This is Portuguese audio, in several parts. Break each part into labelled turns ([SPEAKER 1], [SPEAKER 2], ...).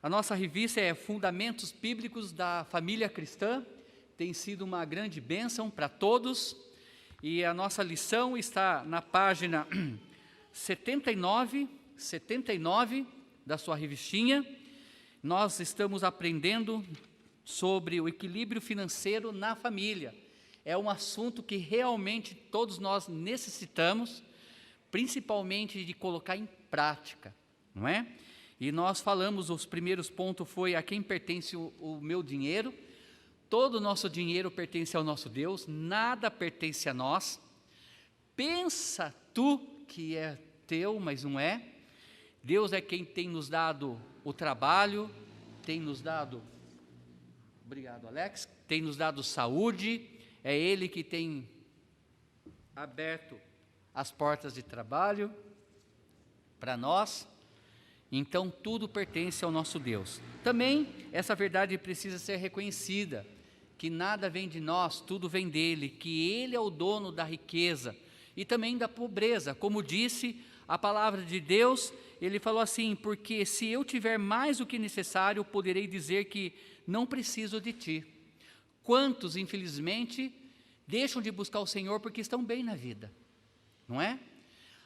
[SPEAKER 1] A nossa revista é Fundamentos Bíblicos da Família Cristã, tem sido uma grande bênção para todos, e a nossa lição está na página 79 da sua revistinha. Nós estamos aprendendo sobre o equilíbrio financeiro na família. É um assunto que realmente todos nós necessitamos, principalmente de colocar em prática, não é? E nós falamos, os primeiros pontos foi a quem pertence o meu dinheiro. Todo o nosso dinheiro pertence ao nosso Deus, nada pertence a nós. Pensa tu que é teu, mas não é. Deus é quem tem nos dado o trabalho, tem nos dado, obrigado Alex, tem nos dado saúde, é Ele que tem aberto as portas de trabalho para nós. Então, tudo pertence ao nosso Deus. Também, essa verdade precisa ser reconhecida, que nada vem de nós, tudo vem dEle, que Ele é o dono da riqueza e também da pobreza. Como disse a palavra de Deus, Ele falou assim, porque se eu tiver mais do que necessário, poderei dizer que não preciso de ti. Quantos, infelizmente, deixam de buscar o Senhor porque estão bem na vida, não é?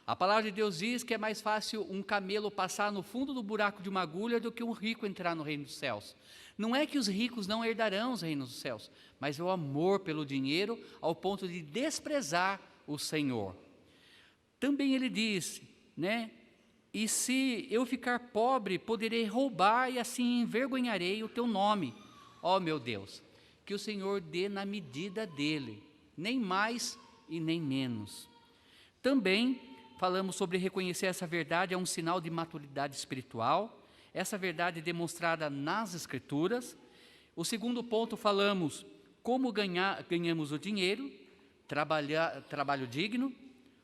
[SPEAKER 1] A palavra de Deus diz que é mais fácil um camelo passar no fundo do buraco de uma agulha do que um rico entrar no reino dos céus. Não é que os ricos não herdarão os reinos dos céus, mas é o amor pelo dinheiro ao ponto de desprezar o Senhor. Também ele diz, né? E se eu ficar pobre, poderei roubar e assim envergonharei o teu nome. Ó meu Deus, que o Senhor dê na medida dele, nem mais e nem menos. Também falamos sobre reconhecer essa verdade, é um sinal de maturidade espiritual, essa verdade demonstrada nas Escrituras. O segundo ponto, falamos como ganhamos o dinheiro, trabalho digno,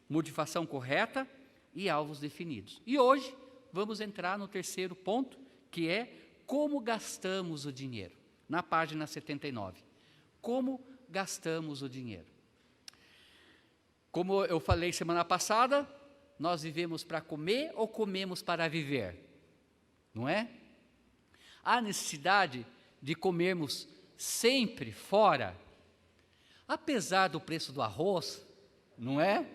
[SPEAKER 1] motivação correta e alvos definidos. E hoje vamos entrar no terceiro ponto, que é como gastamos o dinheiro, na página 79. Como gastamos o dinheiro? Como eu falei semana passada, nós vivemos para comer ou comemos para viver? Não é? Há necessidade de comermos sempre fora? Apesar do preço do arroz, não é?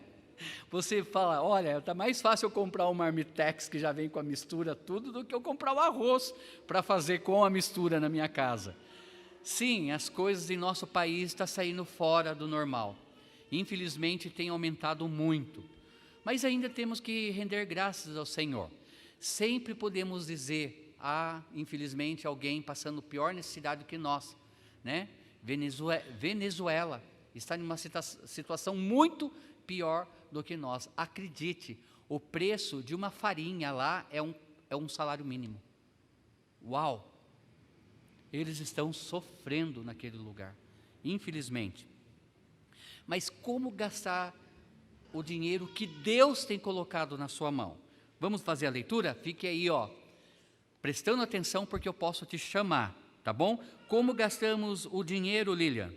[SPEAKER 1] Você fala, olha, está mais fácil eu comprar um marmitex que já vem com a mistura tudo do que eu comprar o arroz para fazer com a mistura na minha casa. Sim, as coisas em nosso país estão saindo fora do normal. Infelizmente tem aumentado muito. Mas ainda temos que render graças ao Senhor. Sempre podemos dizer, infelizmente, alguém passando pior necessidade do que nós, né? Venezuela está em uma situação muito pior do que nós. Acredite, o preço de uma farinha lá é um salário mínimo. Uau! Eles estão sofrendo naquele lugar, infelizmente. Mas como gastar o dinheiro que Deus tem colocado na sua mão? Vamos fazer a leitura? Fique aí, prestando atenção, porque eu posso te chamar, tá bom? Como gastamos o dinheiro, Lilian?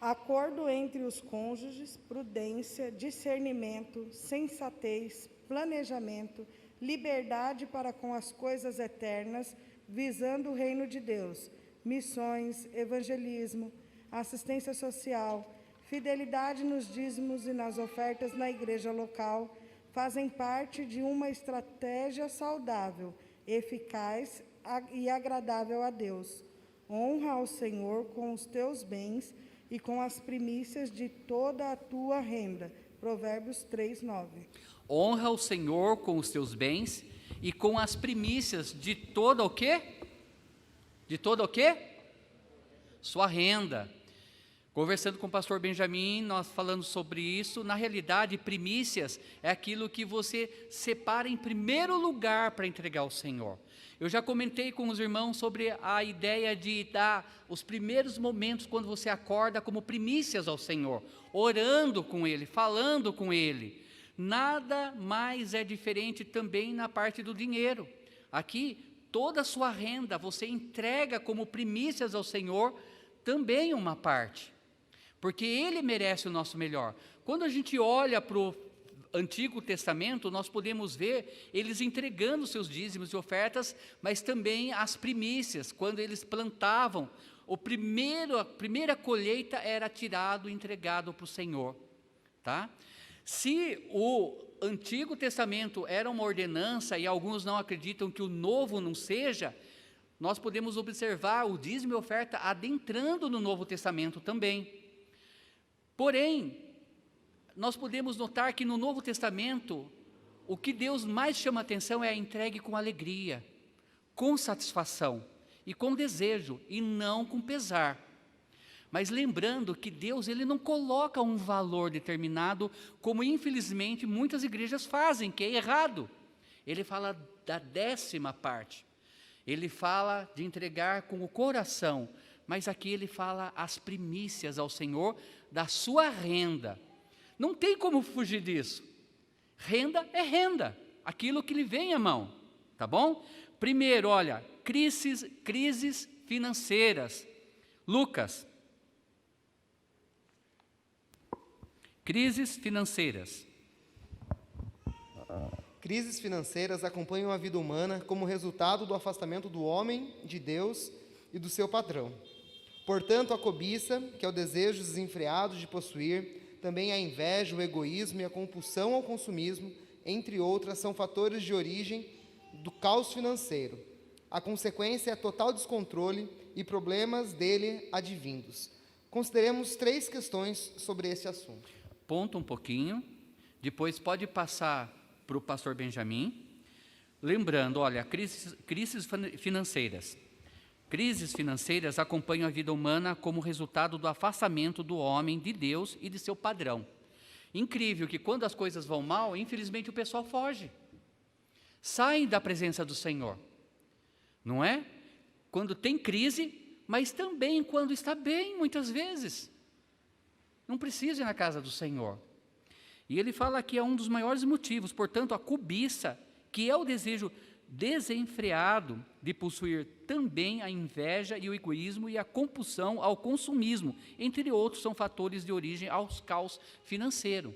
[SPEAKER 2] Acordo entre os cônjuges, prudência, discernimento, sensatez, planejamento, liberdade para com as coisas eternas, visando o reino de Deus, missões, evangelismo, assistência social, fidelidade nos dízimos e nas ofertas na igreja local, fazem parte de uma estratégia saudável, eficaz e agradável a Deus. Honra ao Senhor com os teus bens e com as primícias de toda a tua renda. Provérbios 3:9.
[SPEAKER 1] Honra o Senhor com os teus bens e com as primícias de toda o quê? De toda o quê? Sua renda. Conversando com o pastor Benjamin, nós falando sobre isso. Na realidade, primícias é aquilo que você separa em primeiro lugar para entregar ao Senhor. Eu já comentei com os irmãos sobre a ideia de dar os primeiros momentos quando você acorda como primícias ao Senhor, orando com Ele, falando com Ele. Nada mais é diferente também na parte do dinheiro. Aqui, toda a sua renda você entrega como primícias ao Senhor, também uma parte. Porque Ele merece o nosso melhor. Quando a gente olha para o Antigo Testamento, nós podemos ver eles entregando seus dízimos e ofertas, mas também as primícias, quando eles plantavam, a primeira colheita era tirado e entregado para o Senhor. Tá? Se o Antigo Testamento era uma ordenança, e alguns não acreditam que o Novo não seja, nós podemos observar o dízimo e oferta adentrando no Novo Testamento também. Porém, nós podemos notar que no Novo Testamento, o que Deus mais chama atenção é a entregue com alegria, com satisfação e com desejo, e não com pesar. Mas lembrando que Deus, Ele não coloca um valor determinado, como infelizmente muitas igrejas fazem, que é errado. Ele fala da 10ª parte. Ele fala de entregar com o coração, mas aqui ele fala as primícias ao Senhor da sua renda. Não tem como fugir disso. Renda é renda, aquilo que lhe vem à mão, tá bom? Primeiro, olha, crises financeiras. Lucas. Crises financeiras.
[SPEAKER 3] Crises financeiras acompanham a vida humana como resultado do afastamento do homem de Deus e do seu patrão. Portanto, a cobiça, que é o desejo desenfreado de possuir, também a inveja, o egoísmo e a compulsão ao consumismo, entre outras, são fatores de origem do caos financeiro. A consequência é total descontrole e problemas dele advindos. Consideremos 3 questões sobre esse assunto.
[SPEAKER 1] Ponto um pouquinho, depois pode passar para o pastor Benjamin. Lembrando, olha, crises financeiras. Crises financeiras acompanham a vida humana como resultado do afastamento do homem de Deus e de seu padrão. Incrível que quando as coisas vão mal, infelizmente o pessoal foge. Sai da presença do Senhor. Não é? Quando tem crise, mas também quando está bem, muitas vezes. Não precisa ir na casa do Senhor. E ele fala que é um dos maiores motivos, portanto, a cobiça, que é o desejo desenfreado de possuir, também a inveja e o egoísmo e a compulsão ao consumismo, entre outros, são fatores de origem aos caos financeiro.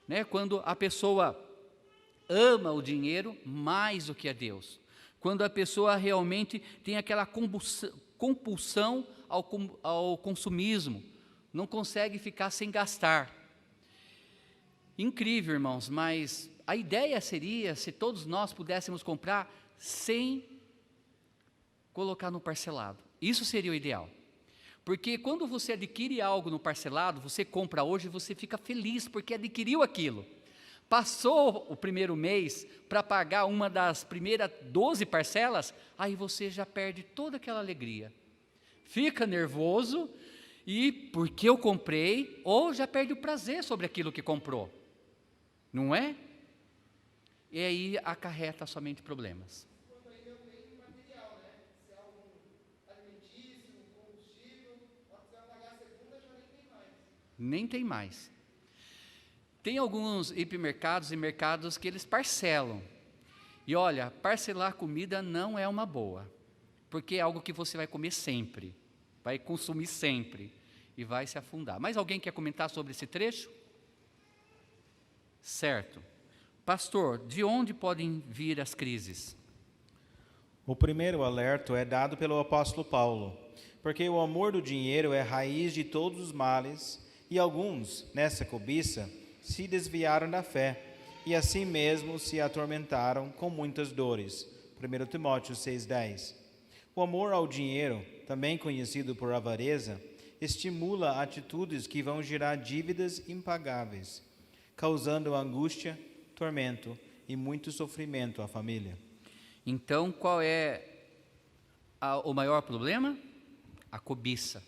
[SPEAKER 1] Né? Quando a pessoa ama o dinheiro mais do que a Deus, quando a pessoa realmente tem aquela compulsão ao consumismo, não consegue ficar sem gastar. Incrível, irmãos, mas a ideia seria se todos nós pudéssemos comprar sem colocar no parcelado. Isso seria o ideal. Porque quando você adquire algo no parcelado, você compra hoje e você fica feliz porque adquiriu aquilo. Passou o primeiro mês para pagar uma das primeiras 12 parcelas, aí você já perde toda aquela alegria. Fica nervoso e porque eu comprei, ou já perde o prazer sobre aquilo que comprou. Não é? E aí acarreta somente problemas.
[SPEAKER 3] Quanto ainda tem material, né? Se é algum alimentício, combustível, você vai pagar a segunda, já nem tem mais.
[SPEAKER 1] Nem tem mais. Tem alguns hipermercados e mercados que eles parcelam. E olha, parcelar comida não é uma boa, porque é algo que você vai comer sempre, vai consumir sempre e vai se afundar. Mas alguém quer comentar sobre esse trecho? Certo. Pastor, de onde podem vir as crises?
[SPEAKER 4] O primeiro alerta é dado pelo apóstolo Paulo, porque o amor do dinheiro é raiz de todos os males, e alguns, nessa cobiça, se desviaram da fé, e assim mesmo se atormentaram com muitas dores. 1 Timóteo 6,10. O amor ao dinheiro, também conhecido por avareza, estimula atitudes que vão gerar dívidas impagáveis, causando angústia, tormento e muito sofrimento à família.
[SPEAKER 1] Então, qual é o maior problema? A cobiça,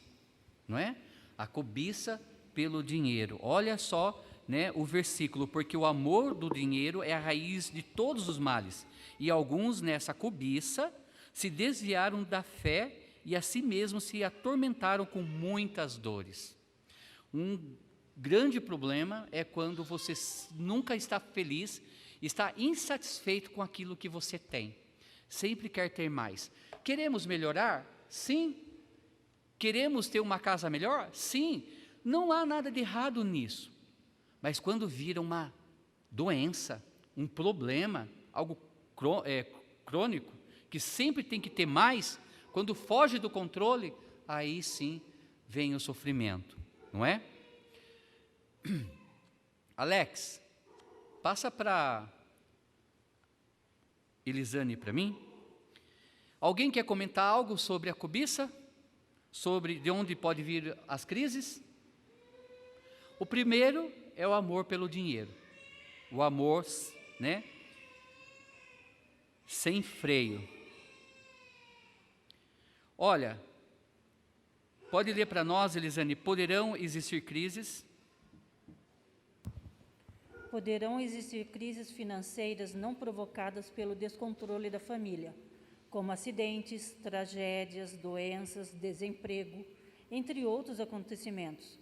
[SPEAKER 1] não é? A cobiça pelo dinheiro. Olha só, né, o versículo, porque o amor do dinheiro é a raiz de todos os males, e alguns nessa cobiça se desviaram da fé e a si mesmos se atormentaram com muitas dores. Um grande problema é quando você nunca está feliz, está insatisfeito com aquilo que você tem. Sempre quer ter mais. Queremos melhorar? Sim. Queremos ter uma casa melhor? Sim. Não há nada de errado nisso. Mas quando vira uma doença, um problema, algo crônico, que sempre tem que ter mais, quando foge do controle, aí sim vem o sofrimento, não é? Alex, passa para Elisane para mim. Alguém quer comentar algo sobre a cobiça? Sobre de onde pode vir as crises? O primeiro é o amor pelo dinheiro. O amor, né? Sem freio. Olha, pode ler para nós, Elisane, poderão existir crises?
[SPEAKER 5] Poderão existir crises financeiras não provocadas pelo descontrole da família, como acidentes, tragédias, doenças, desemprego, entre outros acontecimentos.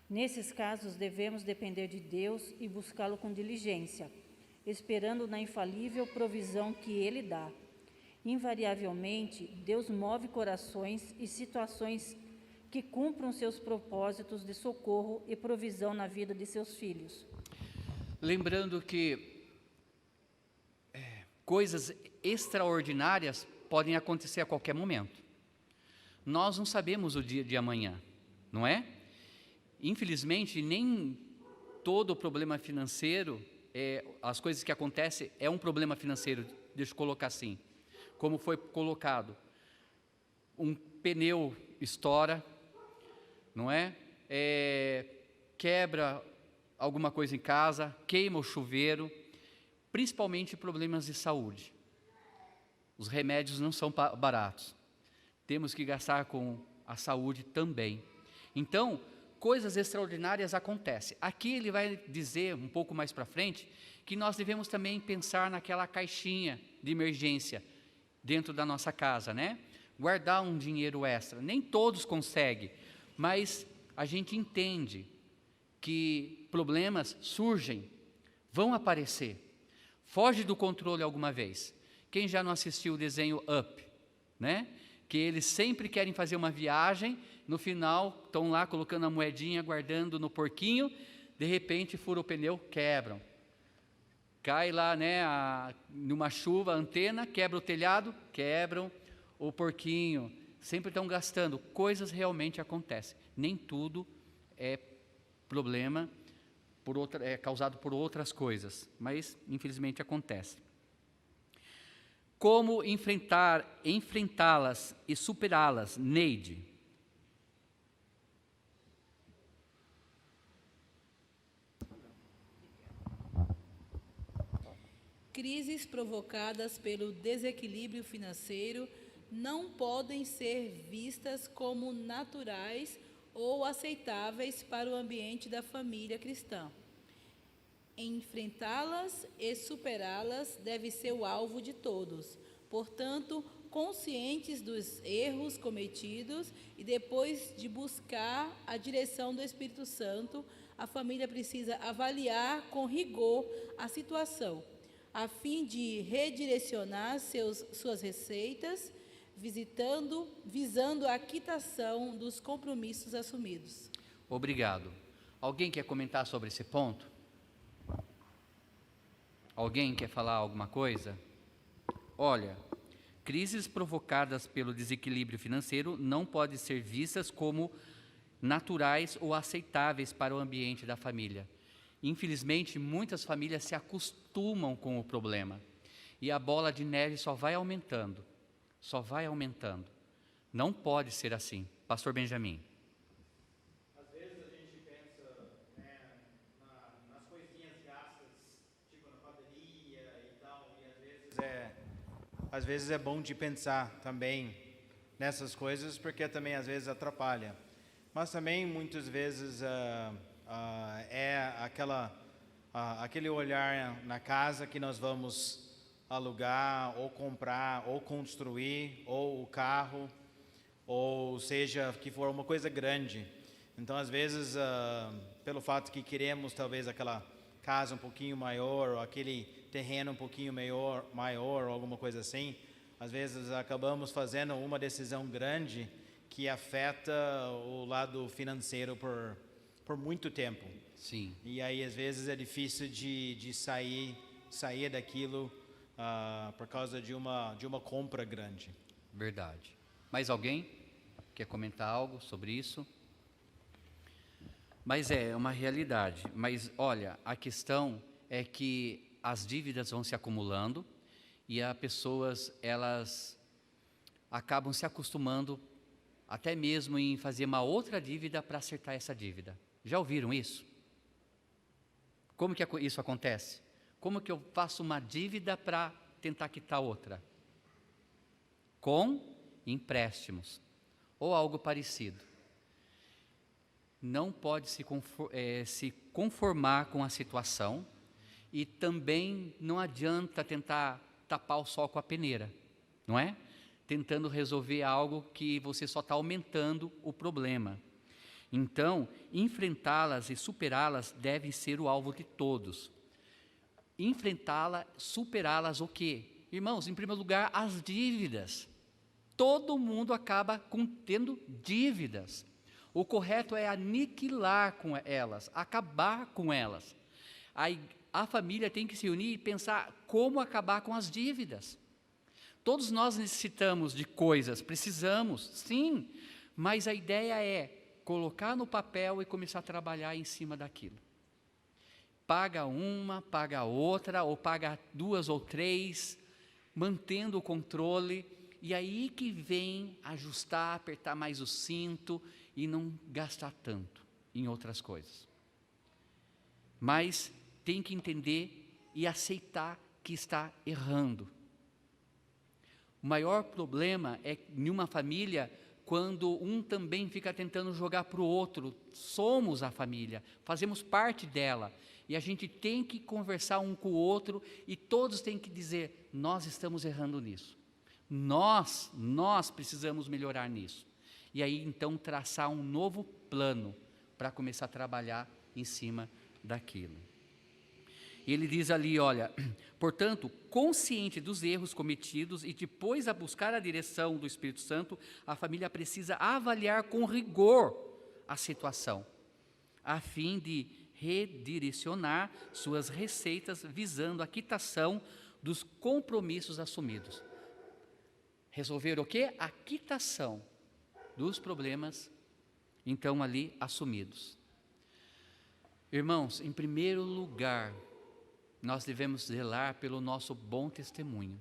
[SPEAKER 5] Nesses casos, devemos depender de Deus e buscá-lo com diligência, esperando na infalível provisão que Ele dá. Invariavelmente, Deus move corações e situações que cumpram seus propósitos de socorro e provisão na vida de seus filhos.
[SPEAKER 1] Lembrando que coisas extraordinárias podem acontecer a qualquer momento. Nós não sabemos o dia de amanhã, não é? Infelizmente, nem todo problema financeiro, as coisas que acontecem, é um problema financeiro, deixa eu colocar assim, como foi colocado. Um pneu estoura, não é? Quebra alguma coisa em casa, queima o chuveiro, principalmente problemas de saúde. Os remédios não são baratos. Temos que gastar com a saúde também. Então, coisas extraordinárias acontecem. Aqui ele vai dizer, um pouco mais para frente, que nós devemos também pensar naquela caixinha de emergência dentro da nossa casa, né? Guardar um dinheiro extra. Nem todos conseguem, mas a gente entende que problemas surgem, vão aparecer. Foge do controle alguma vez. Quem já não assistiu o desenho Up, né? Que eles sempre querem fazer uma viagem, no final estão lá colocando a moedinha, guardando no porquinho, de repente fura o pneu, quebram. Cai lá, né, numa chuva, a antena, quebra o telhado, quebram o porquinho. Sempre estão gastando. Coisas realmente acontecem. Nem tudo é problema causado por outras coisas, mas infelizmente acontece. Como enfrentá-las e superá-las, Neide?
[SPEAKER 6] Crises provocadas pelo desequilíbrio financeiro não podem ser vistas como naturais ou aceitáveis para o ambiente da família cristã. Enfrentá-las e superá-las deve ser o alvo de todos. Portanto, conscientes dos erros cometidos e depois de buscar a direção do Espírito Santo, a família precisa avaliar com rigor a situação, a fim de redirecionar suas receitas, visando a quitação dos compromissos assumidos.
[SPEAKER 1] Obrigado. Alguém quer comentar sobre esse ponto? Alguém quer falar alguma coisa? Olha, crises provocadas pelo desequilíbrio financeiro não podem ser vistas como naturais ou aceitáveis para o ambiente da família. Infelizmente, muitas famílias se acostumam com o problema e a bola de neve só vai aumentando, só vai aumentando. Não pode ser assim. Pastor Benjamin.
[SPEAKER 4] Às vezes a gente pensa, né, nas coisinhas gastas, tipo na padaria e tal, e às vezes é bom de pensar também nessas coisas, porque também às vezes atrapalha. Mas também muitas vezes é aquele olhar na casa que nós vamos alugar, ou comprar, ou construir, ou o carro, ou seja, que for uma coisa grande. Então, às vezes, pelo fato que queremos talvez aquela casa um pouquinho maior, ou aquele terreno um pouquinho maior, ou alguma coisa assim, às vezes acabamos fazendo uma decisão grande que afeta o lado financeiro por muito tempo.
[SPEAKER 1] Sim,
[SPEAKER 4] E aí, às vezes, é difícil de sair daquilo por causa de uma compra grande.
[SPEAKER 1] verdade. Mais alguém quer comentar algo sobre isso? Mas é uma realidade. Mas olha, a questão é que as dívidas vão se acumulando e as pessoas, elas acabam se acostumando até mesmo em fazer uma outra dívida para acertar essa dívida. Já ouviram isso? Como que isso acontece? Como que eu faço uma dívida para tentar quitar outra? Com empréstimos ou algo parecido. Não pode se conformar com a situação e também não adianta tentar tapar o sol com a peneira, não é? Tentando resolver algo que você só está aumentando o problema. Então, enfrentá-las e superá-las devem ser o alvo de todos. Enfrentá-las, superá-las o quê? Irmãos, em primeiro lugar, as dívidas. Todo mundo acaba tendo dívidas. O correto é aniquilar com elas, acabar com elas. A família tem que se unir e pensar como acabar com as dívidas. Todos nós necessitamos de coisas, precisamos, sim, mas a ideia é colocar no papel e começar a trabalhar em cima daquilo. Paga uma, paga outra, ou paga 2 ou 3, mantendo o controle, e aí que vem ajustar, apertar mais o cinto e não gastar tanto em outras coisas. Mas tem que entender e aceitar que está errando. O maior problema é em uma família quando um também fica tentando jogar para o outro. Somos a família, fazemos parte dela. E a gente tem que conversar um com o outro e todos têm que dizer, nós estamos errando nisso. Nós precisamos melhorar nisso. E aí então traçar um novo plano para começar a trabalhar em cima daquilo. E ele diz ali, olha, portanto, consciente dos erros cometidos e depois a buscar a direção do Espírito Santo, a família precisa avaliar com rigor a situação, a fim de redirecionar suas receitas visando a quitação dos compromissos assumidos. Resolver o quê? A quitação dos problemas, então, ali assumidos. Irmãos, em primeiro lugar, nós devemos zelar pelo nosso bom testemunho.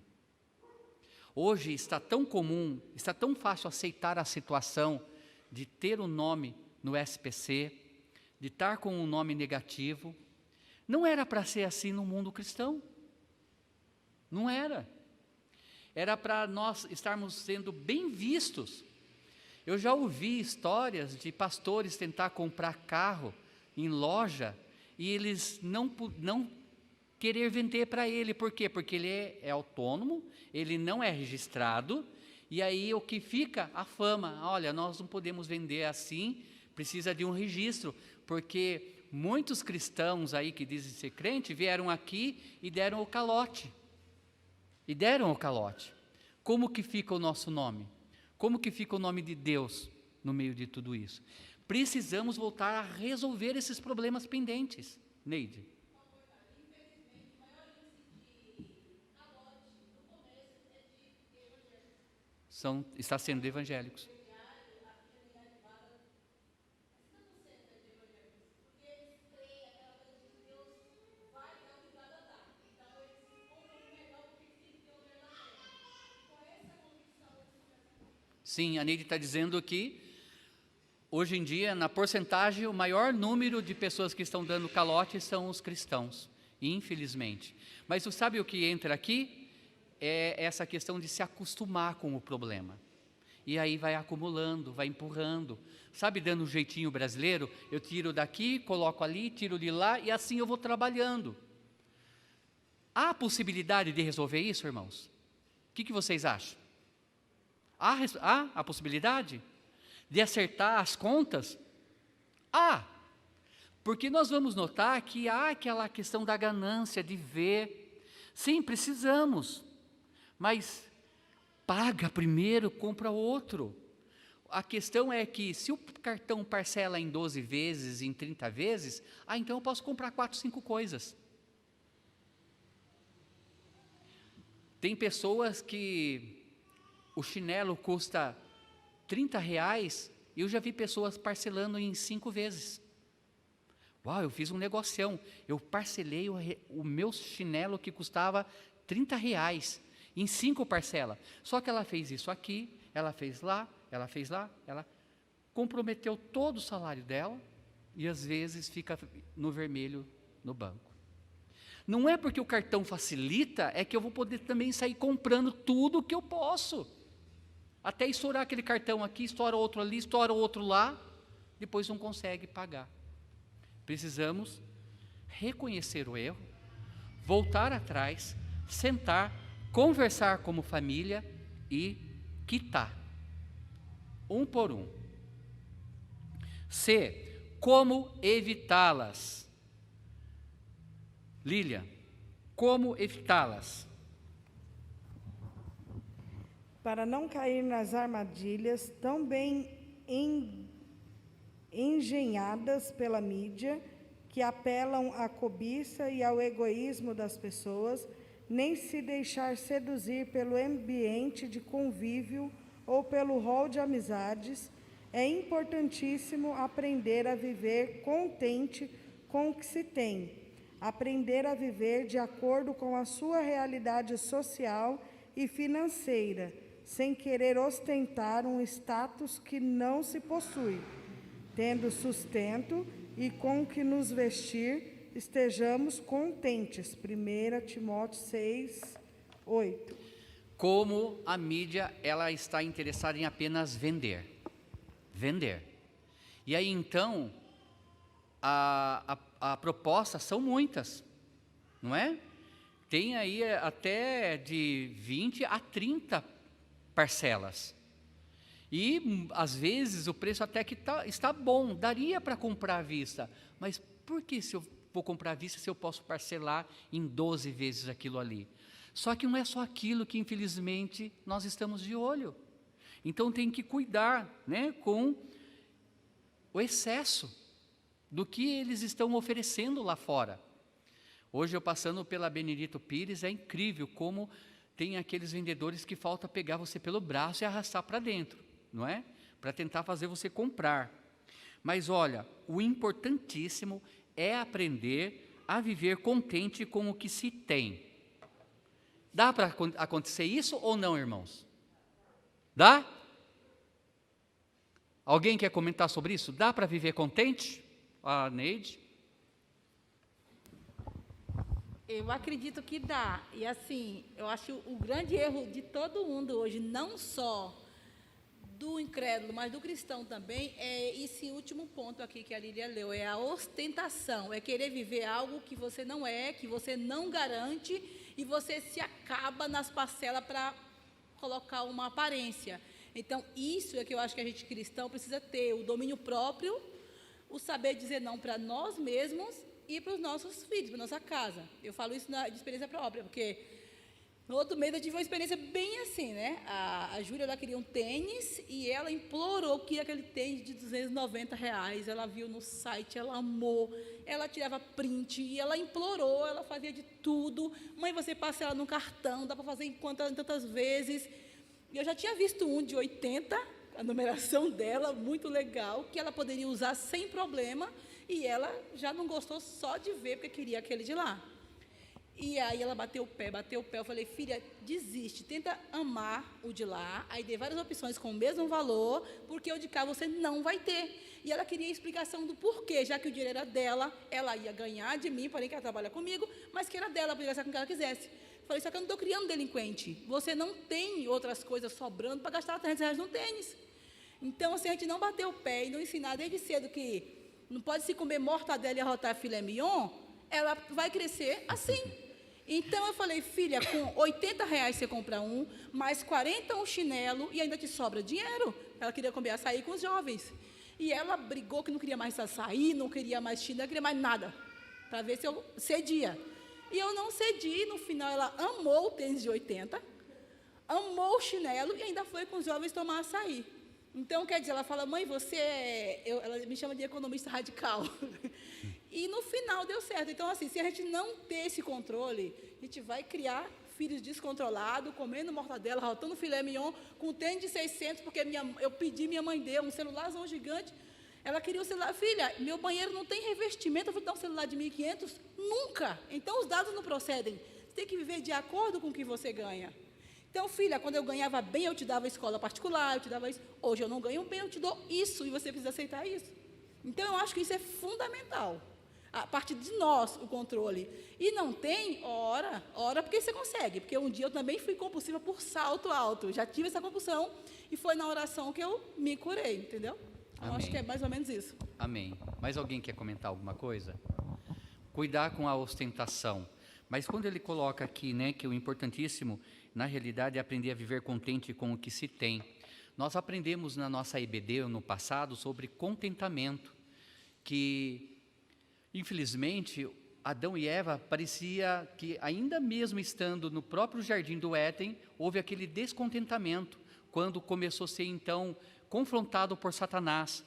[SPEAKER 1] Hoje está tão comum, está tão fácil aceitar a situação de ter um nome no SPC, de estar com um nome negativo. Não era para ser assim no mundo cristão. Não era. Era para nós estarmos sendo bem vistos. Eu já ouvi histórias de pastores tentar comprar carro em loja e eles não querer vender para ele. Por quê? Porque ele é autônomo, ele não é registrado, e aí o que fica? A fama. Olha, nós não podemos vender assim, precisa de um registro, porque muitos cristãos aí que dizem ser crente, vieram aqui e deram o calote. Como que fica o nosso nome? Como que fica o nome de Deus no meio de tudo isso? Precisamos voltar a resolver esses problemas pendentes. Neide. Está sendo de evangélicos. Sim, a Neide está dizendo que hoje em dia, na porcentagem, o maior número de pessoas que estão dando calote são os cristãos, infelizmente. Mas você sabe o que entra aqui? É essa questão de se acostumar com o problema. E aí vai acumulando, vai empurrando. Sabe, dando um jeitinho brasileiro, eu tiro daqui, coloco ali, tiro de lá, e assim eu vou trabalhando. Há possibilidade de resolver isso, irmãos? O que vocês acham? Há a possibilidade de acertar as contas? Há. Porque nós vamos notar que há aquela questão da ganância, de ver. Sim, precisamos. Mas paga primeiro, compra outro. A questão é que se o cartão parcela em 12 vezes, em 30 vezes, então eu posso comprar 4, 5 coisas. Tem pessoas que o chinelo custa R$30 e eu já vi pessoas parcelando em 5 vezes. Uau, eu fiz um negocião, eu parcelei o meu chinelo que custava R$30 em 5 parcelas. Só que ela fez isso aqui, ela fez lá, ela comprometeu todo o salário dela e às vezes fica no vermelho no banco. Não é porque o cartão facilita, é que eu vou poder também sair comprando tudo o que eu posso. Até estourar aquele cartão aqui, estoura outro ali, estoura outro lá, depois não consegue pagar. Precisamos reconhecer o erro, voltar atrás, sentar, conversar como família e quitar, um por um. C, como evitá-las? Lília, como evitá-las?
[SPEAKER 2] Para não cair nas armadilhas tão bem engenhadas pela mídia, que apelam à cobiça e ao egoísmo das pessoas, nem se deixar seduzir pelo ambiente de convívio ou pelo rol de amizades, é importantíssimo aprender a viver contente com o que se tem, aprender a viver de acordo com a sua realidade social e financeira, sem querer ostentar um status que não se possui. Tendo sustento e com que nos vestir, estejamos contentes. 1 Timóteo 6, 8.
[SPEAKER 1] Como a mídia, ela está interessada em apenas vender. Vender. E aí, então, a proposta são muitas, não é? Tem aí até de 20 a 30 parcelas. E, às vezes, o preço até que está bom, daria para comprar à vista. Mas por que se eu vou comprar à vista se eu posso parcelar em 12 vezes aquilo ali? Só que não é só aquilo que, infelizmente, nós estamos de olho. Então, tem que cuidar, né, com o excesso do que eles estão oferecendo lá fora. Hoje, eu passando pela Benedito Pires, é incrível como tem aqueles vendedores que falta pegar você pelo braço e arrastar para dentro, não é? Para tentar fazer você comprar. Mas olha, o importantíssimo é aprender a viver contente com o que se tem. Dá para acontecer isso ou não, irmãos? Dá? Alguém quer comentar sobre isso? Dá para viver contente? A Neide?
[SPEAKER 6] Eu acredito que dá. E assim, eu acho o grande erro de todo mundo hoje, não só do incrédulo, mas do cristão também, é esse último ponto aqui que a Lília leu, é a ostentação, é querer viver algo que você não é, que você não garante, e você se acaba nas parcelas para colocar uma aparência. Então, isso é que eu acho que a gente cristão precisa ter, o domínio próprio, o saber dizer não para nós mesmos e para os nossos filhos, para a nossa casa. Eu falo isso de experiência própria, porque no outro mês eu tive uma experiência bem assim, né? A Júlia, ela queria um tênis e ela implorou que aquele tênis de R$290. Ela viu no site, ela amou, ela tirava print e ela implorou, ela fazia de tudo. Mãe, você passa ela no cartão, dá para fazer em tantas vezes. E eu já tinha visto um de 80, a numeração dela, muito legal, que ela poderia usar sem problema, e ela já não gostou só de ver, porque queria aquele de lá. E aí ela bateu o pé, eu falei, filha, desiste, tenta amar o de lá, aí dei várias opções com o mesmo valor, porque o de cá você não vai ter. E ela queria a explicação do porquê, já que o dinheiro era dela, ela ia ganhar de mim, porém que ela trabalha comigo, mas que era dela, podia gastar com o que ela quisesse. Falei, só que eu não estou criando delinquente, você não tem outras coisas sobrando para gastar R$300 no tênis. Então, assim, a gente não bater o pé e não ensinar desde cedo que não pode se comer mortadela e arrotar filé mignon, ela vai crescer assim. Então, eu falei, filha, com R$80 você compra um, mais 40 um chinelo e ainda te sobra dinheiro. Ela queria comer açaí com os jovens. E ela brigou que não queria mais açaí, não queria mais chinelo, não queria mais nada, para ver se eu cedia. E eu não cedi, no final ela amou o tênis de 80, amou o chinelo e ainda foi com os jovens tomar açaí. Então, quer dizer, ela fala, mãe, ela me chama de economista radical. E no final deu certo. Então, assim, se a gente não ter esse controle, a gente vai criar filhos descontrolados, comendo mortadela, rotando filé mignon, com tênis de 600, porque eu pedi, minha mãe deu um celularzão gigante. Ela queria o celular. Filha, meu banheiro não tem revestimento, eu vou dar um celular de 1.500? Nunca. Então, os dados não procedem. Você tem que viver de acordo com o que você ganha. Então, filha, quando eu ganhava bem, eu te dava escola particular, eu te dava isso. Hoje eu não ganho bem, eu te dou isso, e você precisa aceitar isso. Então, eu acho que isso é fundamental. A partir de nós, o controle. E não tem, ora porque você consegue. Porque um dia eu também fui compulsiva por salto alto. Já tive essa compulsão, e foi na oração que eu me curei, entendeu? Eu acho que é mais ou menos isso.
[SPEAKER 1] Amém. Mais alguém quer comentar alguma coisa? Cuidar com a ostentação. Mas quando ele coloca aqui, né, que o importantíssimo, na realidade, é aprender a viver contente com o que se tem. Nós aprendemos na nossa EBD, no passado, sobre contentamento, que, infelizmente, Adão e Eva parecia que, ainda mesmo estando no próprio jardim do Éden, houve aquele descontentamento, quando começou a ser, então, confrontado por Satanás,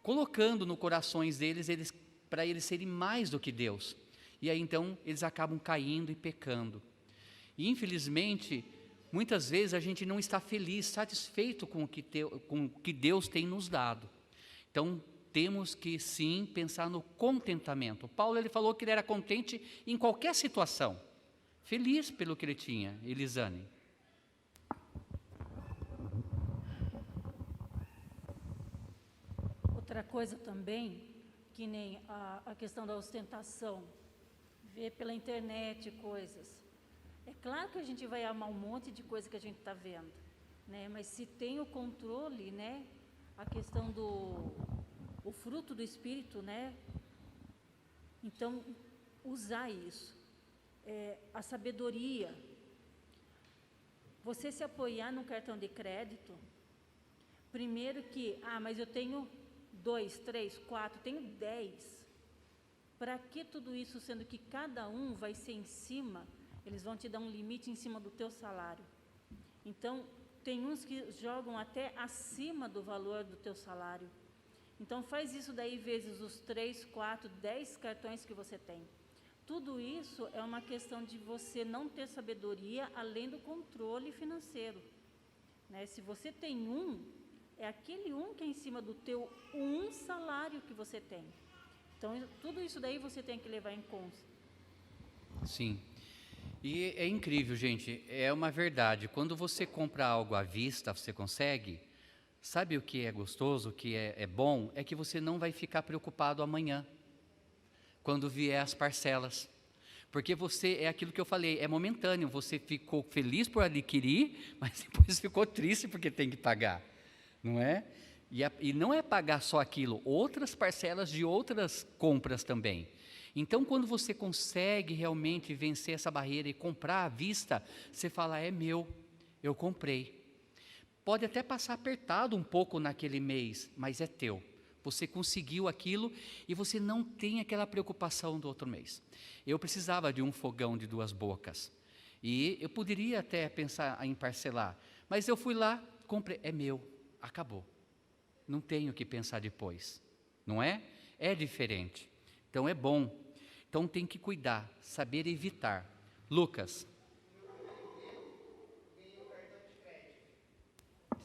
[SPEAKER 1] colocando no corações deles para eles serem mais do que Deus. E aí, então, eles acabam caindo e pecando. E, infelizmente, muitas vezes a gente não está feliz, satisfeito com o que Deus tem nos dado. Então, temos que, sim, pensar no contentamento. Paulo, ele falou que ele era contente em qualquer situação. Feliz pelo que ele tinha. Elisane.
[SPEAKER 5] Outra coisa também, que nem a questão da ostentação, ver pela internet coisas. É claro que a gente vai amar um monte de coisa que a gente está vendo, né? Mas se tem o controle, né? A questão o fruto do Espírito, né? Então, usar isso. A sabedoria. Você se apoiar num cartão de crédito, primeiro que, mas eu tenho 2, 3, 4, tenho 10. Para que tudo isso, sendo que cada um vai ser em cima, eles vão te dar um limite em cima do teu salário. Então, tem uns que jogam até acima do valor do teu salário. Então, faz isso daí vezes os 3, 4, 10 cartões que você tem. Tudo isso é uma questão de você não ter sabedoria além do controle financeiro, né? Se você tem é aquele que é em cima do teu salário que você tem. Então, tudo isso daí você tem que levar em conta.
[SPEAKER 1] Sim. E é incrível, gente, é uma verdade. Quando você compra algo à vista, você consegue. Sabe o que é gostoso, o que é bom? É que você não vai ficar preocupado amanhã, quando vier as parcelas. Porque é aquilo que eu falei, é momentâneo. Você ficou feliz por adquirir, mas depois ficou triste porque tem que pagar, não é? E não é pagar só aquilo, outras parcelas de outras compras também. Então, quando você consegue realmente vencer essa barreira e comprar à vista, você fala, é meu, eu comprei. Pode até passar apertado um pouco naquele mês, mas é teu. Você conseguiu aquilo e você não tem aquela preocupação do outro mês. Eu precisava de um fogão de 2 bocas. E eu poderia até pensar em parcelar, mas eu fui lá, comprei, é meu, acabou. Não tenho que pensar depois, não é? É diferente. Então é bom. Então tem que cuidar, saber evitar. Lucas.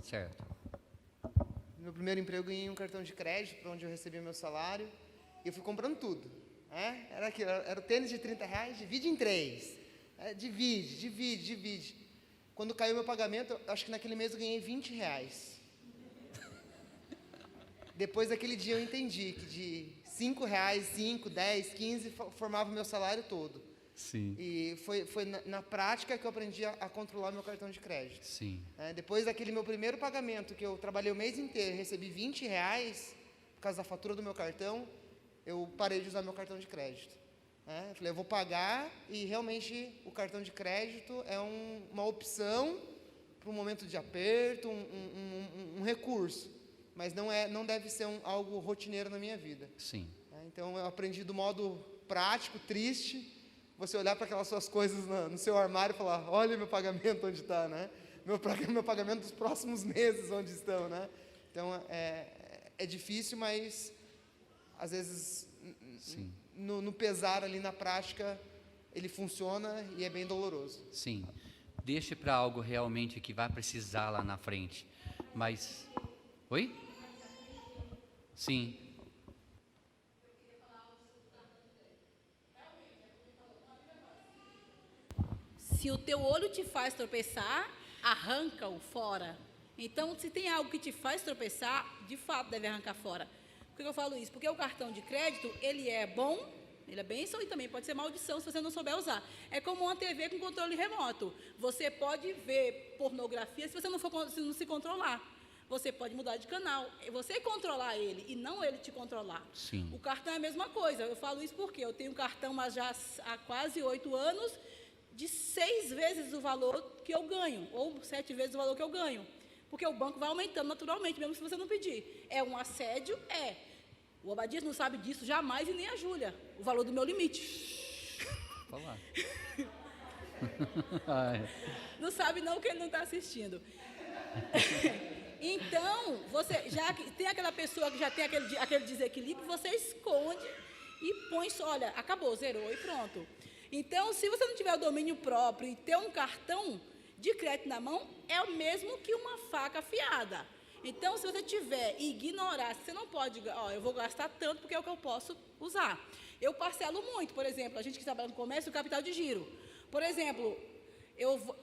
[SPEAKER 1] Certo.
[SPEAKER 3] No meu primeiro emprego, eu ganhei um cartão de crédito, para onde eu recebia meu salário, e eu fui comprando tudo. Era aquilo, era o tênis de R$30, divide em 3. Divide. Quando caiu meu pagamento, acho que naquele mês eu ganhei R$20. Depois daquele dia eu entendi que de R$5, 5, 10, 15 formava o meu salário todo.
[SPEAKER 1] Sim.
[SPEAKER 3] E foi na prática que eu aprendi a controlar meu cartão de crédito.
[SPEAKER 1] Sim.
[SPEAKER 3] Depois daquele meu primeiro pagamento, que eu trabalhei o mês inteiro, recebi R$20 por causa da fatura do meu cartão, eu parei de usar meu cartão de crédito. Eu falei, eu vou pagar, e realmente o cartão de crédito é uma opção para um momento de aperto, um recurso, mas não deve ser algo rotineiro na minha vida.
[SPEAKER 1] Sim.
[SPEAKER 3] Então eu aprendi do modo prático, triste, você olhar para aquelas suas coisas no seu armário e falar, olha meu pagamento onde está, né? Meu pagamento dos próximos meses onde estão, né? Então, é difícil, mas, às vezes, no pesar ali, na prática, ele funciona e é bem doloroso.
[SPEAKER 1] Sim, deixe para algo realmente que vai precisar lá na frente. Mas, oi? Sim.
[SPEAKER 6] Se o teu olho te faz tropeçar, arranca-o fora. Então, se tem algo que te faz tropeçar, de fato deve arrancar fora. Por que eu falo isso? Porque o cartão de crédito, ele é bom, ele é bênção e também pode ser maldição se você não souber usar. É como uma TV com controle remoto. Você pode ver pornografia se você não se controlar. Você pode mudar de canal, você controlar ele e não ele te controlar.
[SPEAKER 1] Sim.
[SPEAKER 6] O cartão é a mesma coisa. Eu falo isso porque eu tenho um cartão mas já há quase 8 anos, de 6 vezes o valor que eu ganho, ou 7 vezes o valor que eu ganho. Porque o banco vai aumentando naturalmente, mesmo se você não pedir. É um assédio? É. O Obadias não sabe disso jamais e nem a Júlia, o valor do meu limite.
[SPEAKER 1] Falar.
[SPEAKER 6] Não sabe não que ele não está assistindo. Então, você já tem aquela pessoa que já tem aquele desequilíbrio, você esconde e põe só, olha, acabou, zerou e pronto. Então, se você não tiver o domínio próprio e ter um cartão de crédito na mão, é o mesmo que uma faca afiada. Então, se você tiver e ignorar, você não pode, eu vou gastar tanto porque é o que eu posso usar. Eu parcelo muito, por exemplo, a gente que trabalha no comércio, o capital de giro. Por exemplo,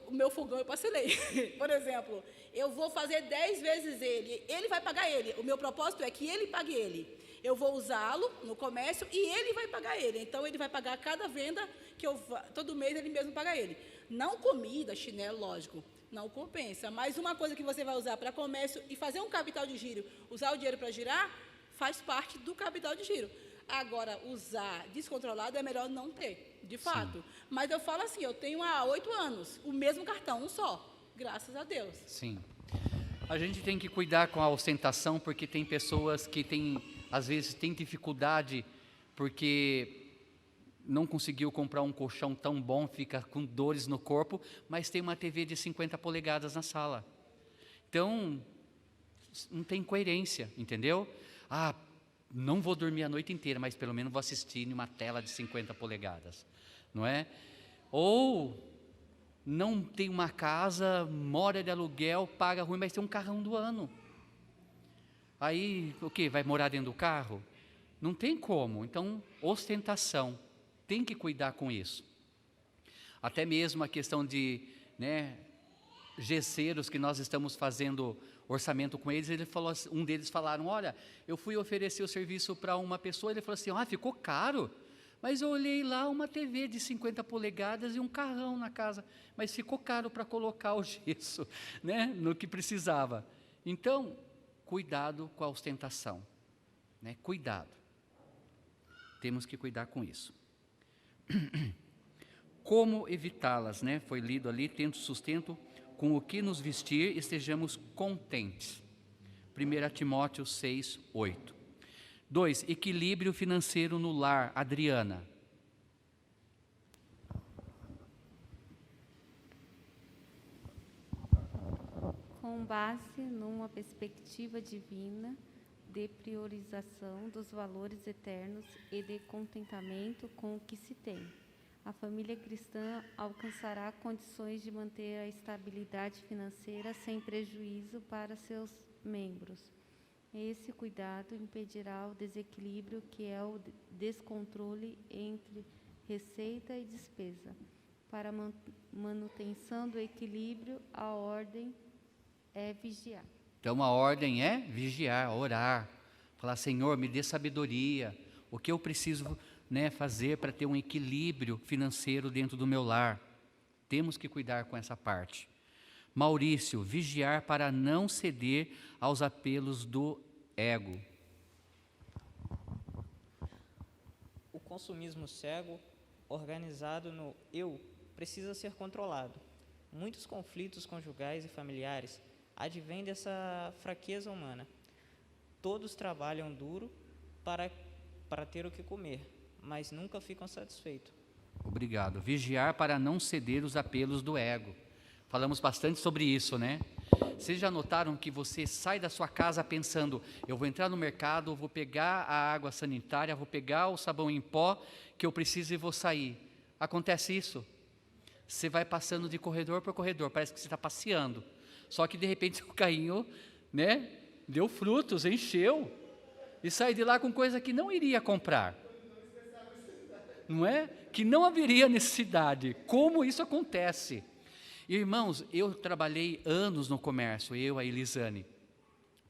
[SPEAKER 6] o meu fogão eu parcelei. Por exemplo, eu vou fazer 10 vezes ele vai pagar ele. O meu propósito é que ele pague ele. Eu vou usá-lo no comércio e ele vai pagar ele. Então, ele vai pagar cada venda que todo mês ele mesmo paga ele. Não comida, chinelo, lógico, não compensa. Mas uma coisa que você vai usar para comércio e fazer um capital de giro, usar o dinheiro para girar, faz parte do capital de giro. Agora, usar descontrolado é melhor não ter, de fato. Sim. Mas eu falo assim, eu tenho há 8 anos, o mesmo cartão, um só, graças a Deus.
[SPEAKER 1] Sim. A gente tem que cuidar com a ostentação, porque tem pessoas que às vezes tem dificuldade, porque não conseguiu comprar um colchão tão bom, fica com dores no corpo, mas tem uma TV de 50 polegadas na sala. Então, não tem coerência, entendeu? Não vou dormir a noite inteira, mas pelo menos vou assistir em uma tela de 50 polegadas, não é? Ou não tem uma casa, mora de aluguel, paga ruim, mas tem um carrão do ano. Aí, o quê? Vai morar dentro do carro? Não tem como. Então, ostentação. Tem que cuidar com isso. Até mesmo a questão de, gesseros que nós estamos fazendo orçamento com eles, um deles falaram, olha, eu fui oferecer o serviço para uma pessoa, ele falou assim, ficou caro, mas eu olhei lá uma TV de 50 polegadas e um carrão na casa, mas ficou caro para colocar o gesso, no que precisava. Então, cuidado com a ostentação, cuidado. Temos que cuidar com isso. Como evitá-las, Foi lido ali, tendo sustento com o que nos vestir, estejamos contentes. 1 Timóteo 6, 8. 2. Equilíbrio financeiro no lar. Adriana.
[SPEAKER 7] Com base numa perspectiva divina de priorização dos valores eternos e de contentamento com o que se tem, a família cristã alcançará condições de manter a estabilidade financeira sem prejuízo para seus membros. Esse cuidado impedirá o desequilíbrio, que é o descontrole entre receita e despesa. Para a manutenção do equilíbrio, a ordem é vigiar.
[SPEAKER 1] Então, a ordem é vigiar, orar, falar, Senhor, me dê sabedoria, o que eu preciso fazer para ter um equilíbrio financeiro dentro do meu lar. Temos que cuidar com essa parte. Maurício, vigiar para não ceder aos apelos do ego.
[SPEAKER 8] O consumismo cego, organizado no eu, precisa ser controlado. Muitos conflitos conjugais e familiares advêm dessa fraqueza humana. Todos trabalham duro para ter o que comer, mas nunca ficam satisfeitos.
[SPEAKER 1] Obrigado. Vigiar para não ceder os apelos do ego. Falamos bastante sobre isso, Vocês já notaram que você sai da sua casa pensando, eu vou entrar no mercado, vou pegar a água sanitária, vou pegar o sabão em pó que eu preciso e vou sair. Acontece isso? Você vai passando de corredor por corredor, parece que você está passeando. Só que de repente o carrinho, né, deu frutos, encheu, e sai de lá com coisa que não iria comprar. Não é? Que não haveria necessidade. Como isso acontece? Irmãos, eu trabalhei anos no comércio, eu, a Elisane.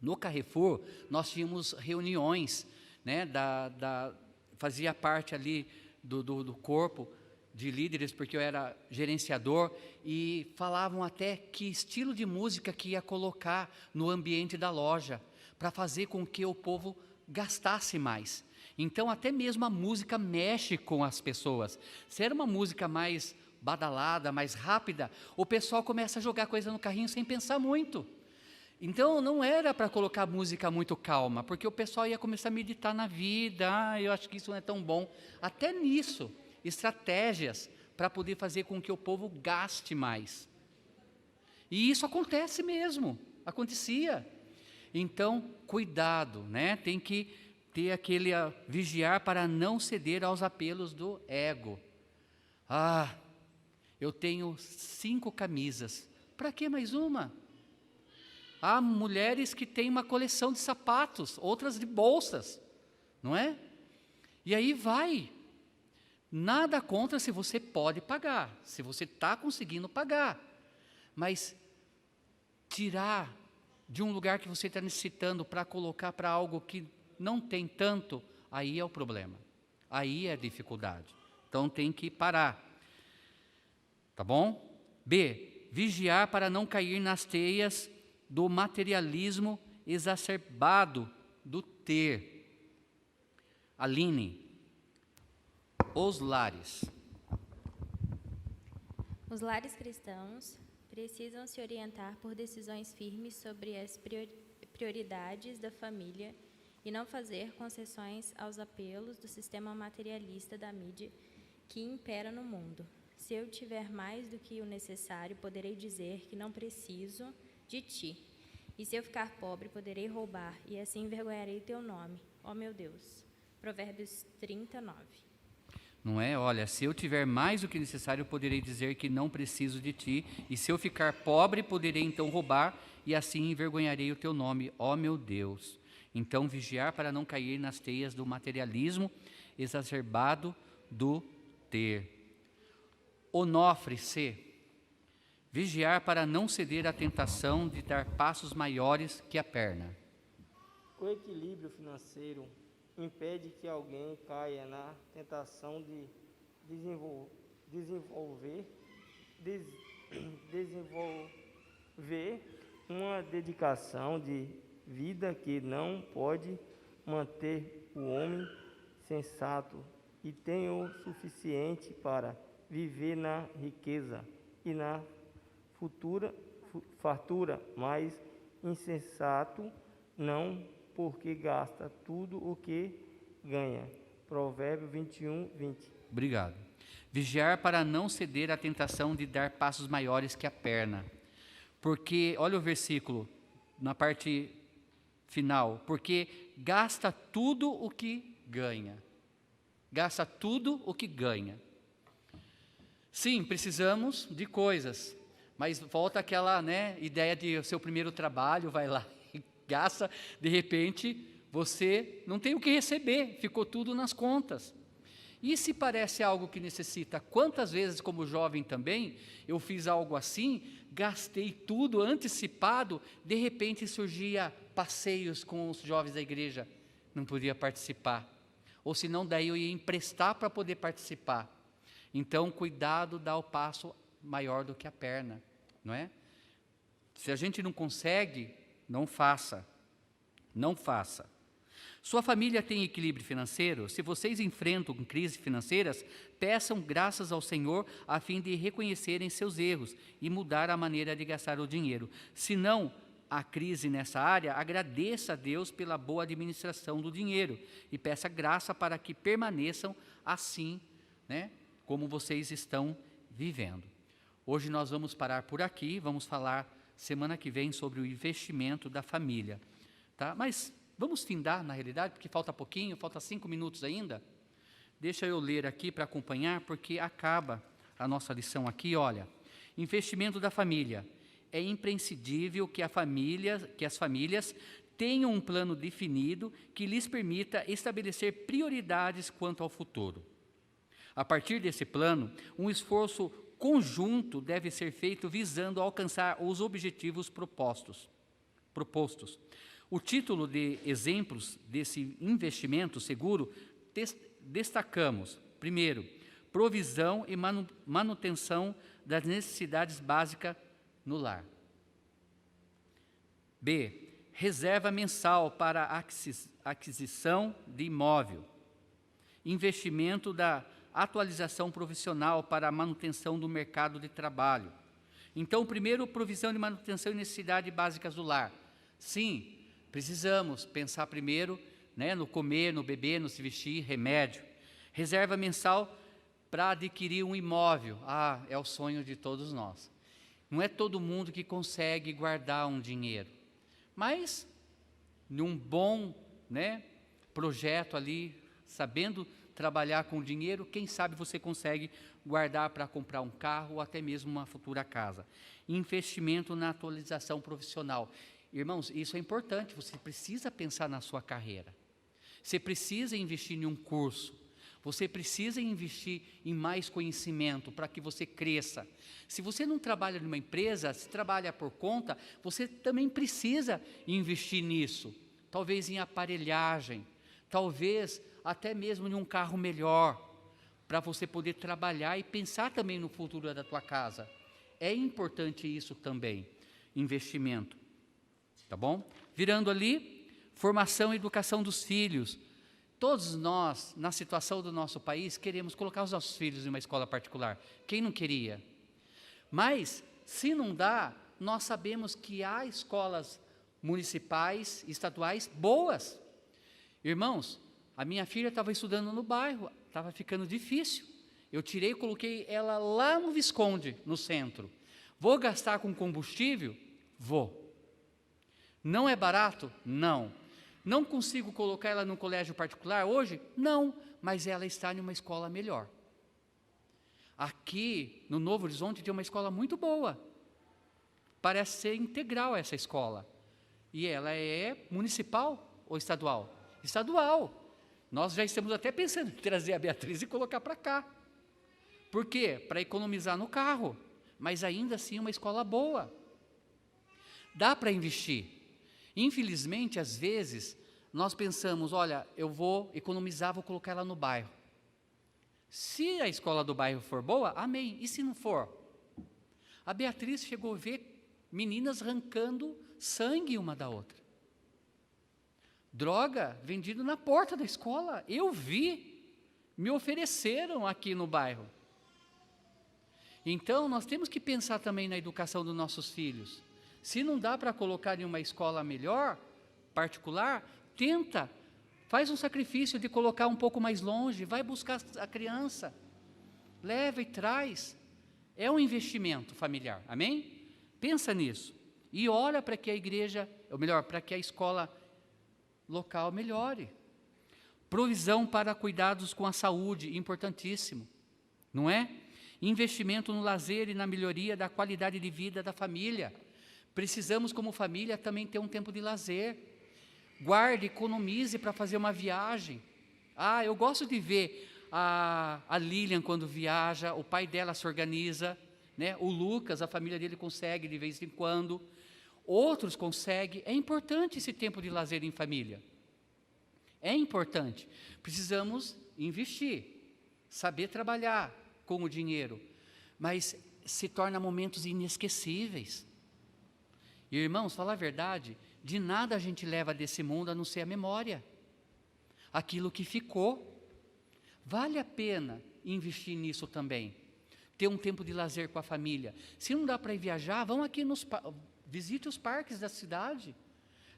[SPEAKER 1] No Carrefour, nós tínhamos reuniões, né, fazia parte ali do corpo de líderes, porque eu era gerenciador, e falavam até que estilo de música que ia colocar no ambiente da loja, para fazer com que o povo gastasse mais. Então, até mesmo a música mexe com as pessoas. Se era uma música mais badalada, mais rápida, o pessoal começa a jogar coisa no carrinho sem pensar muito. Então, não era para colocar música muito calma, porque o pessoal ia começar a meditar na vida, eu acho que isso não é tão bom. Até nisso, estratégias para poder fazer com que o povo gaste mais. E isso acontece mesmo, acontecia. Então, cuidado, né? Tem que ter vigiar para não ceder aos apelos do ego. Ah, eu tenho 5 camisas, para que mais uma? Há mulheres que têm uma coleção de sapatos, outras de bolsas, não é? E aí vai. Nada contra se você pode pagar, se você está conseguindo pagar, mas tirar de um lugar que você está necessitando para colocar para algo que não tem tanto, aí é o problema, aí é a dificuldade. Então tem que parar, tá bom? B, vigiar para não cair nas teias do materialismo exacerbado do ter. Aline, os lares.
[SPEAKER 9] Os lares cristãos precisam se orientar por decisões firmes sobre as prioridades da família e não fazer concessões aos apelos do sistema materialista da mídia que impera no mundo. Se eu tiver mais do que o necessário, poderei dizer que não preciso de ti. E se eu ficar pobre, poderei roubar, e assim envergonharei teu nome, ó meu Deus. Provérbios 39.
[SPEAKER 1] Não é? Olha, se eu tiver mais do que necessário, eu poderei dizer que não preciso de ti, e se eu ficar pobre, poderei então roubar, e assim envergonharei o teu nome, ó meu Deus. Então, vigiar para não cair nas teias do materialismo exacerbado do ter. Onofre C. Vigiar para não ceder à tentação de dar passos maiores que a perna.
[SPEAKER 10] O equilíbrio financeiro impede que alguém caia na tentação de desenvolver uma dedicação de vida que não pode manter o homem sensato e tem o suficiente para viver na riqueza e na fartura, mas insensato não, porque gasta tudo o que ganha. Provérbio 21, 20.
[SPEAKER 1] Obrigado. Vigiar para não ceder à tentação de dar passos maiores que a perna. Porque, olha o versículo, na parte final, porque gasta tudo o que ganha. Gasta tudo o que ganha. Sim, precisamos de coisas, mas volta aquela, né, ideia de o seu primeiro trabalho, vai lá e gasta, de repente você não tem o que receber, ficou tudo nas contas. E se parece algo que necessita? Quantas vezes, como jovem também, eu fiz algo assim, gastei tudo antecipado, de repente surgia passeios com os jovens da igreja, não podia participar. Ou se não, daí eu ia emprestar para poder participar. Então, cuidado, dá o passo maior do que a perna, não é? Se a gente não consegue, não faça. Não faça. Sua família tem equilíbrio financeiro? Se vocês enfrentam crises financeiras, peçam graças ao Senhor a fim de reconhecerem seus erros e mudar a maneira de gastar o dinheiro. Se não há crise nessa área, agradeça a Deus pela boa administração do dinheiro e peça graça para que permaneçam assim, né, como vocês estão vivendo. Hoje nós vamos parar por aqui, vamos falar semana que vem sobre o investimento da família, tá? Mas vamos findar, na realidade, porque falta pouquinho, falta 5 minutos ainda. Deixa eu ler aqui para acompanhar, porque acaba a nossa lição aqui, olha. Investimento da família. É imprescindível que as famílias tenham um plano definido que lhes permita estabelecer prioridades quanto ao futuro. A partir desse plano, um esforço conjunto deve ser feito visando alcançar os objetivos propostos. O título de exemplos desse investimento seguro destacamos, primeiro, provisão e manutenção das necessidades básicas no lar. B. Reserva mensal para aquisição de imóvel. Investimento da atualização profissional para a manutenção do mercado de trabalho. Então, primeiro, provisão de manutenção e necessidades básicas do lar. Sim, precisamos pensar primeiro, né, no comer, no beber, no se vestir, remédio. Reserva mensal para adquirir um imóvel. Ah, é o sonho de todos nós. Não é todo mundo que consegue guardar um dinheiro. Mas, num bom, né, projeto ali, sabendo trabalhar com dinheiro, quem sabe você consegue guardar para comprar um carro ou até mesmo uma futura casa. Investimento na atualização profissional. Irmãos, isso é importante, você precisa pensar na sua carreira. Você precisa investir em um curso. Você precisa investir em mais conhecimento para que você cresça. Se você não trabalha numa empresa, se trabalha por conta, você também precisa investir nisso. Talvez em aparelhagem, talvez até mesmo em um carro melhor, para você poder trabalhar e pensar também no futuro da tua casa. É importante isso também, investimento. Tá bom? Virando ali, formação e educação dos filhos. Todos nós, na situação do nosso país, queremos colocar os nossos filhos em uma escola particular. Quem não queria? Mas, se não dá, nós sabemos que há escolas municipais, estaduais, boas. Irmãos, a minha filha estava estudando no bairro, estava ficando difícil. Eu tirei e coloquei ela lá no Visconde, no centro. Vou gastar com combustível? Vou. Não é barato? Não. Não consigo colocar ela num colégio particular hoje? Não, mas ela está em uma escola melhor. Aqui, no Novo Horizonte, tem uma escola muito boa. Parece ser integral essa escola. E ela é municipal ou estadual? Estadual. Nós já estamos até pensando em trazer a Beatriz e colocar para cá. Por quê? Para economizar no carro. Mas ainda assim uma escola boa. Dá para investir. Infelizmente, às vezes, nós pensamos, olha, eu vou economizar, vou colocar ela no bairro. Se a escola do bairro for boa, amém. E se não for? A Beatriz chegou a ver meninas arrancando sangue uma da outra. Droga vendido na porta da escola. Eu vi, me ofereceram aqui no bairro. Então, nós temos que pensar também na educação dos nossos filhos. Se não dá para colocar em uma escola melhor, particular, tenta, faz um sacrifício de colocar um pouco mais longe, vai buscar a criança, leva e traz. É um investimento familiar, amém? Pensa nisso. E ora para que a igreja, ou melhor, para que a escola local melhore. Provisão para cuidados com a saúde, importantíssimo, não é? Investimento no lazer e na melhoria da qualidade de vida da família. Precisamos, como família, também ter um tempo de lazer. Guarde, economize para fazer uma viagem. Ah, eu gosto de ver a Lilian quando viaja, o pai dela se organiza, né? O Lucas, a família dele consegue de vez em quando. Outros conseguem. É importante esse tempo de lazer em família. É importante. Precisamos investir, saber trabalhar com o dinheiro, mas se torna momentos inesquecíveis. E, irmãos, falar a verdade, de nada a gente leva desse mundo a não ser a memória. Aquilo que ficou. Vale a pena investir nisso também. Ter um tempo de lazer com a família. Se não dá para ir viajar, vão aqui, visite os parques da cidade.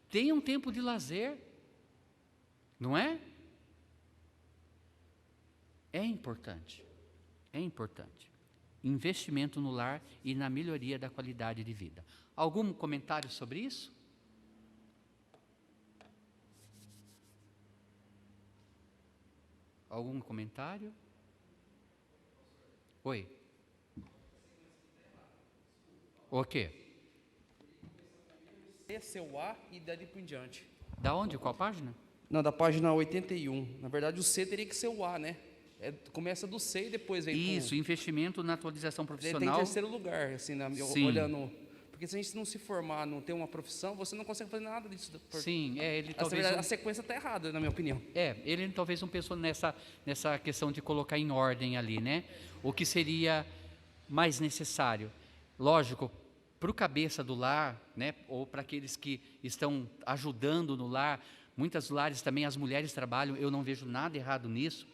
[SPEAKER 1] Tenha um tempo de lazer. Não é? É importante. É importante. investimento no lar e na melhoria da qualidade de vida. Algum comentário sobre isso? Algum comentário? Oi. O quê?
[SPEAKER 11] É seu A e dali por diante.
[SPEAKER 1] Da onde? Qual página?
[SPEAKER 11] Não, da página 81. Na verdade, o C teria que ser o A, né? Começa do C e depois vem
[SPEAKER 1] Isso, investimento na atualização
[SPEAKER 11] Ele
[SPEAKER 1] profissional.
[SPEAKER 11] tem terceiro lugar, assim,
[SPEAKER 1] Sim.
[SPEAKER 11] olhando. Porque se a gente não se formar, não ter uma profissão, você não consegue fazer nada disso.
[SPEAKER 1] Sim, ele talvez...
[SPEAKER 11] A sequência está errada, na minha opinião.
[SPEAKER 1] Ele talvez não pensou nessa questão de colocar em ordem ali, né? O que seria mais necessário. Lógico, para o cabeça do lar, né? Ou para aqueles que estão ajudando no lar, muitos lares também as mulheres trabalham, eu não vejo nada errado nisso.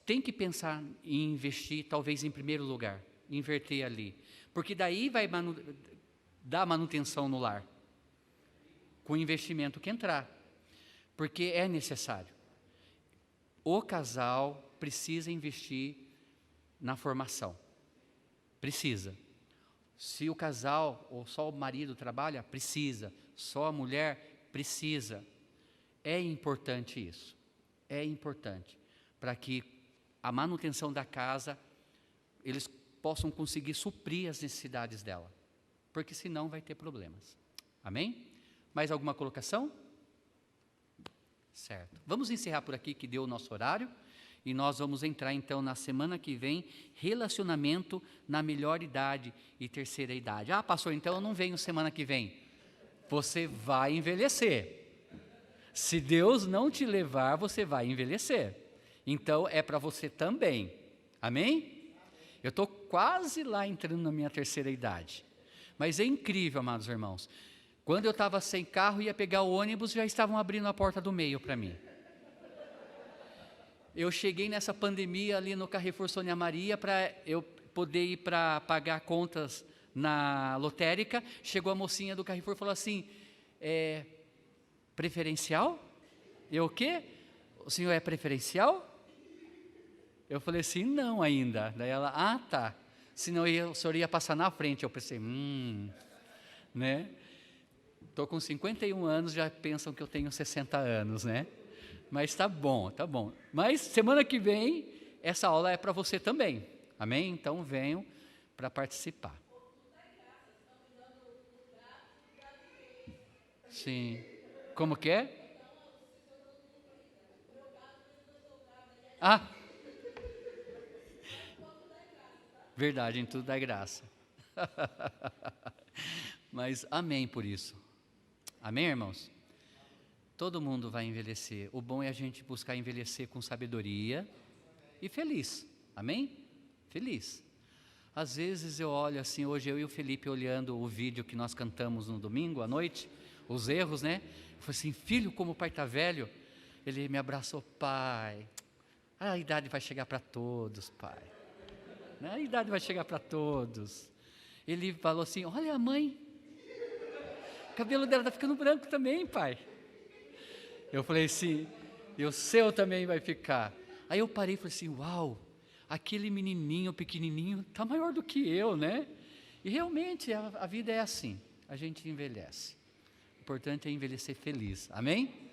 [SPEAKER 1] Tem que pensar em investir, talvez em primeiro lugar, inverter ali. Porque daí vai dar manutenção no lar, com o investimento que entrar. Porque é necessário. O casal precisa investir na formação. Precisa. Se o casal, ou só o marido trabalha, precisa. Só a mulher, precisa. É importante isso. É importante. Para que a manutenção da casa, eles possam conseguir suprir as necessidades dela. Porque senão vai ter problemas. Amém? Mais alguma colocação? Certo. Vamos encerrar por aqui, que deu o nosso horário. E nós vamos entrar então na semana que vem, relacionamento na melhor idade e terceira idade. Ah, pastor, então eu não venho semana que vem. Você vai envelhecer. Se Deus não te levar, você vai envelhecer. Então, é para você também. Amém? Eu estou quase lá entrando na minha terceira idade. Mas é incrível, amados irmãos. Quando eu estava sem carro, ia pegar o ônibus, já estavam abrindo a porta do meio para mim. Eu cheguei nessa pandemia ali no Carrefour Sônia Maria para eu poder ir para pagar contas na lotérica. Chegou a mocinha do Carrefour e falou assim, preferencial? Eu o quê? O senhor é preferencial? Eu falei assim, não ainda. Daí ela, tá. Senão o senhor ia passar na frente. Eu pensei, né? Estou com 51 anos, já pensam que eu tenho 60 anos, né? Mas tá bom, tá bom. Mas semana que vem, essa aula é para você também. Amém? Então venham para participar. Sim. Como que é? Verdade, em tudo dá graça. Mas amém por isso. Amém, irmãos? Todo mundo vai envelhecer. O bom é a gente buscar envelhecer com sabedoria e feliz. Amém? Feliz. Às vezes eu olho assim, hoje eu e o Felipe olhando o vídeo que nós cantamos no domingo à noite, os erros, né? Eu falei assim, filho, como o pai está velho. Ele me abraçou, pai. A idade vai chegar para todos, pai. A idade vai chegar para todos. Ele falou assim, olha a mãe. O cabelo dela está ficando branco também, pai. Eu falei assim, e o seu também vai ficar. Aí eu parei e falei assim, uau, aquele menininho pequenininho está maior do que eu, né? E realmente a vida é assim, a gente envelhece. O importante é envelhecer feliz, amém?